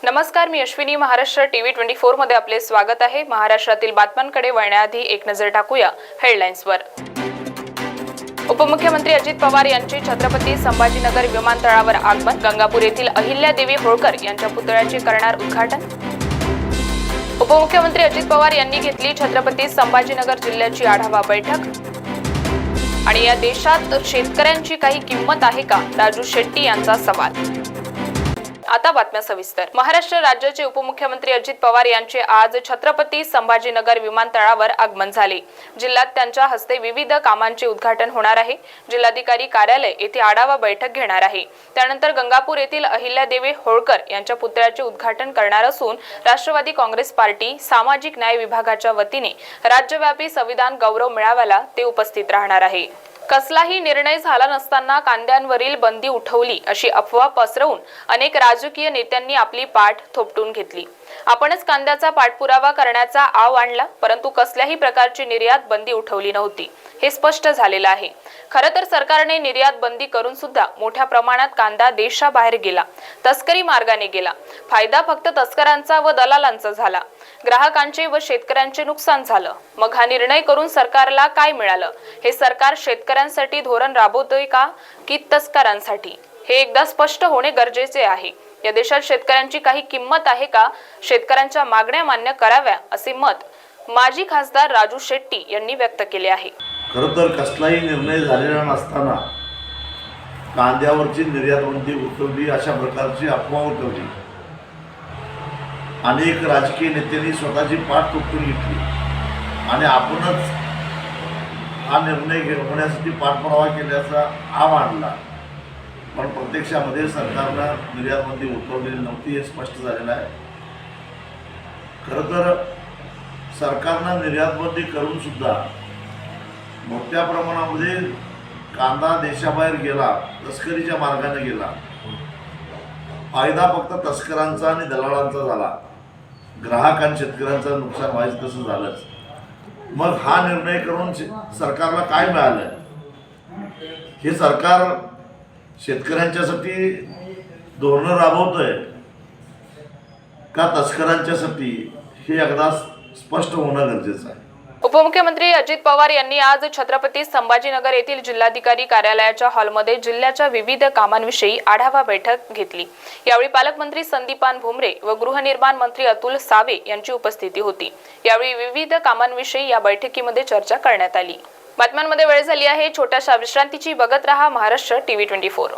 नमस्कार, मी अश्विनी. महाराष्ट्र टीव्ही 24 मध्ये आपले स्वागत आहे. महाराष्ट्रातील बातम्यांकडे वळण्याआधी एक नजर टाकूया हेडलाईन्सवर. उपमुख्यमंत्री अजित पवार यांचे छत्रपती संभाजीनगर विमानतळावर आगमन. गंगापूर येथील अहिल्यादेवी होळकर यांच्या पुतळ्याचे करणार उद्घाटन. उपमुख्यमंत्री अजित पवार यांनी घेतली छत्रपती संभाजीनगर जिल्ह्याची आढावा बैठक. आणि या देशात शेतकऱ्यांची काही किंमत आहे का? राजू शेट्टी यांचा सवाल. आता बातम्या सविस्तर. महाराष्ट्र राज्याचे उपमुख्यमंत्री अजित पवार यांचे आज छत्रपती संभाजीनगर विमानतळावर आगमन झाले. जिल्ह्यात त्यांच्या हस्ते विविध कामांचे उद्घाटन होणार आहे. जिल्हाधिकारी कार्यालय येथे आढावा बैठक घेणार आहे. त्यानंतर गंगापूर येथील अहिल्यादेवी होळकर यांच्या पुतळ्याचे उद्घाटन करणार असून राष्ट्रवादी काँग्रेस पार्टी सामाजिक न्याय विभागाच्या वतीने राज्यव्यापी संविधान गौरव मेळाव्याला ते उपस्थित राहणार आहे. कसलाही निर्णय झाला नसताना कांद्यांवरील बंदी उठवली अशी अफवा पसरवून अनेक राजकीय नेत्यांनी आपली पाठ थोपटून घेतली. आपणच कांद्याचा पाठपुरावा करण्याचा आव आणला, परंतु कसल्याही प्रकारची निर्यात बंदी उठवली नव्हती हे स्पष्ट झालेलं आहे. खरं तर सरकारने निर्यात बंदी करून सुद्धा मोठ्या प्रमाणात कांदा देशाबाहेर गेला, तस्करी मार्गाने गेला. फायदा फक्त तस्करांचा व दलालांचा झाला. ग्राहकांचे व शेतकऱ्यांचे नुकसान झालं. मग हा निर्णय करून सरकारला काय मिळालं? हे सरकार शेतकऱ्यांसाठी धोरण राबवतोय का की तस्करांसाठी? हे एकदा स्पष्ट होणे गरजेचे आहे. या देशात शेतकऱ्यांची काही किंमत आहे का? शेतकऱ्यांच्या मागण्या मान्य कराव्या असे मत माजी खासदार राजू शेट्टी यांनी व्यक्त केले आहे. खरं तर कसलाही निर्णय झालेला नसताना कांद्यावरची निर्यात बंदी उठवली अशा प्रकारची अफवा उठवली. अनेक राजकीय नेत्यांनी स्वतःची पाठ थोपटून घेतली आणि आपणच हा निर्णय होण्यासाठी पाठपुरावा केल्याचा आव आणला. पण प्रत्यक्षामध्ये सरकारनं निर्यात बंदी उठवलेली नव्हती हे स्पष्ट झालेलं आहे. खरं तर सरकारनं निर्यात बंदी करून सुद्धा मोठ्या प्रमाणामध्ये कांदा देशाबाहेर गेला, तस्करीच्या मार्गाने गेला. फायदा फक्त तस्करांचा आणि दलालांचा झाला. ग्राहक आणि शेतकऱ्यांचं नुकसान व्हायचं तसं झालंच. मग हा निर्णय करून सरकारला काय मिळालं? हे सरकार शेतकऱ्यांच्यासाठी धोरणं राबवतंय का तस्करांच्यासाठी हे एकदा स्पष्ट होणं गरजेचं आहे. उपमुख्यमंत्री अजित पवार यांनी आज छत्रपती संभाजीनगर येथील जिल्हाधिकारी कार्यालयाच्या हॉलमध्ये जिल्ह्याच्या विविध कामांविषयी आढावा बैठक घेतली. यावेळी पालकमंत्री संदीपान भुमरे व गृहनिर्माण मंत्री अतुल सावे यांची उपस्थिती होती. यावेळी विविध कामांविषयी या बैठकीमध्ये चर्चा करण्यात आली. बातम्यांमध्ये वेळ झाली आहे छोट्याशा विश्रांतीची. बघत रहा महाराष्ट्र टीव्ही 24.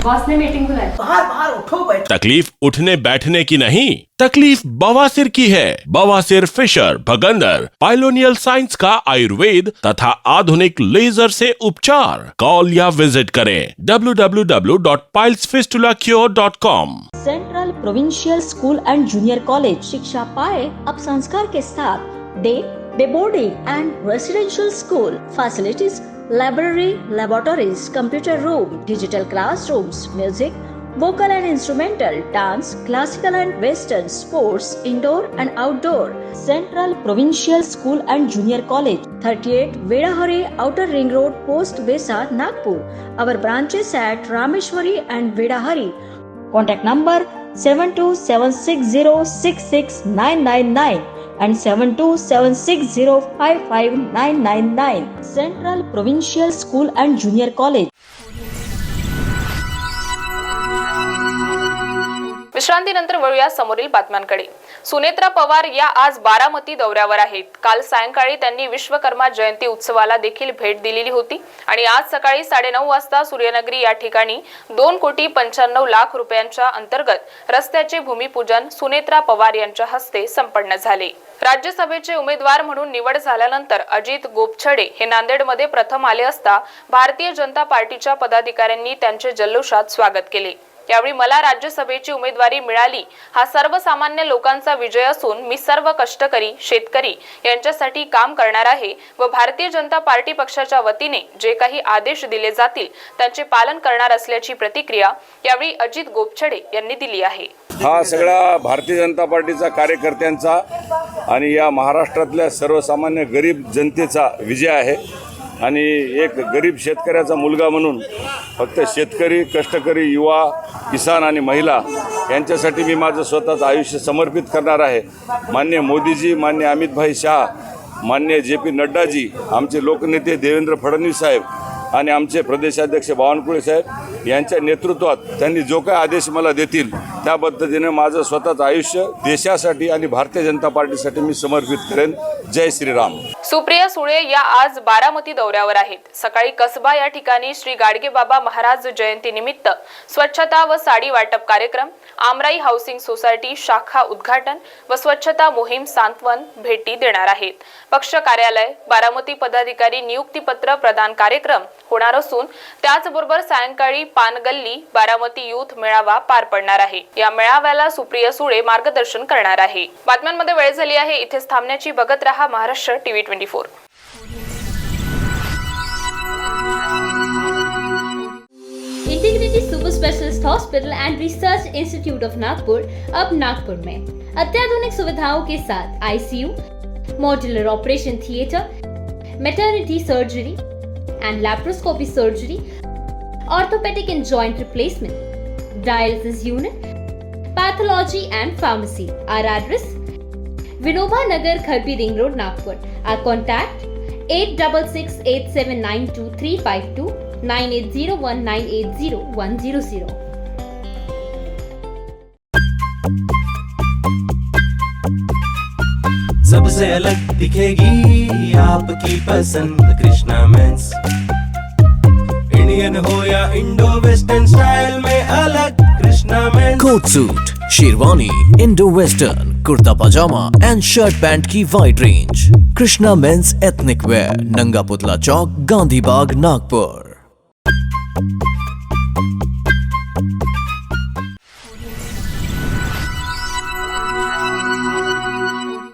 बॉस ने मीटिंग बुलाई. बाहर उठो बैठो. तकलीफ उठने बैठने की नहीं, तकलीफ बवासीर की है. बवासीर, फिशर, भगंदर, पाइलोनियल साइंस का आयुर्वेद तथा आधुनिक लेजर से उपचार. कॉल या विजिट करें www.pilesfistulacure.com. Central provincial school end junior college. शिक्षा पाए अब संस्कार के साथ. Day boarding end residential school. Facilities library, laboratories, computer room, digital classrooms, music, vocal and instrumental, dance, classical and western, sports, indoor and outdoor. Central Provincial School and Junior College, 38 Vedahari, Outer Ring Road, Post Besa, Nagpur. Our branches at Rameshwari and Vedahari. Contact number 7276066999 and 7276055999. Central Provincial School and Junior College. विश्रांतीनंतर वळूया समोरील बातम्यांकडे. सुनेत्रा पवार या आज बारामती दौऱ्यावर आहेत. काल सायंकाळी त्यांनी विश्वकर्मा जयंती उत्सवाला देखील भेट दिलेली होती आणि आज सकाळी 9:30 वाजता सूर्यनगरी या ठिकाणी 2,95,00,000 रुपयांच्या अंतर्गत रस्त्याचे भूमिपूजन सुनेत्रा पवार यांच्या हस्ते संपन्न झाले. राज्यसभेचे उमेदवार म्हणून निवड झाल्यानंतर अजित गोपछडे हे नांदेडमध्ये प्रथम आले असता भारतीय जनता पार्टीच्या पदाधिकाऱ्यांनी त्यांचे जल्लोषात स्वागत केले. यावेळी मला राज्यसभेची उमेदवारी मिळाली हा सर्वसामान्य लोकांचा विजय असून मी सर्व कष्टकरी शेतकरी यांच्यासाठी काम करणार आहे व भारतीय जनता पार्टी पक्षाच्या वतीने जे काही आदेश दिले जातील त्यांचे पालन करणार असल्याची प्रतिक्रिया यावेळी अजित गोपछडे यांनी दिली आहे. हा सगळा भारतीय जनता पार्टीचा कार्यकर्त्यांचा आणि या महाराष्ट्रातल्या सर्वसामान्य गरीब जनतेचा विजय आहे. आणि एक गरीब शेतकऱ्याचा मुलगा म्हणून फक्त शेतकरी, कष्टकरी, युवा, किसान आणि महिला यांच्यासाठी मी माझं स्वतःचं आयुष्य समर्पित करणार आहे. माननीय मोदीजी, माननीय अमितभाई शाह, माननीय JP नड्डाजी, आमचे लोकनेते देवेंद्र फडणवीस साहेब आणि आमचे प्रदेशाध्यक्ष बावनकुळे साहेब यांच्या नेतृत्वात त्यांनी जो काही आदेश मला देतील त्या पद्धतीने माझं स्वतःचं आयुष्य देशासाठी आणि भारतीय जनता पार्टीसाठी मी समर्पित करेन. जय श्रीराम. सुप्रिया सुळे या आज बारामती दौऱ्यावर आहेत. सकाळी कसबा या ठिकाणी श्री गाडगे बाबा महाराज जयंती निमित्त स्वच्छता व साडी वाटप कार्यक्रम, आमराई हाऊसिंग सोसायटी शाखा उद्घाटन व स्वच्छता मोहीम सांत्वन भेटी देणार आहेत. पक्ष कार्यालय, बारामती पदाधिकारी नियुक्तीपत्र प्रदान कार्यक्रम होणार असून त्याचबरोबर सायंकाळी पानगल्ली बारामती युथ मेळावा पार पडणार आहे. या मेळाव्याला सुप्रिया सुळे मार्गदर्शन करणार आहे. बातम्यांमध्ये वेळ झाली आहे, इथेच थांबण्याची. बघत रहा Maharashtra TV 24. Integrity super specialist hospital and research institute of Nagpur अब नागपुर में अत्याधुनिक सुविधाओं के साथ ICU, modular operation theatre, maternity surgery and laparoscopy surgery, orthopaedic and joint replacement, dialysis unit, pathology and pharmacy. Our address Vinoba Nagar, Kharbi ring road, Nagpur. Our contact 8668792352 9801980100. सबसे अलग दिखेगी आपकी पसंद कृष्णा मेंस. इंडियन हो या इंडो वेस्टर्न स्टाइल में अलग Krishna men's. Coat suit, sherwani, Indo western, kurta pajama and shirt pant की wide range. Krishna men's ethnic wear, Nanga Putla चौक, गांधी बाग, नागपुर.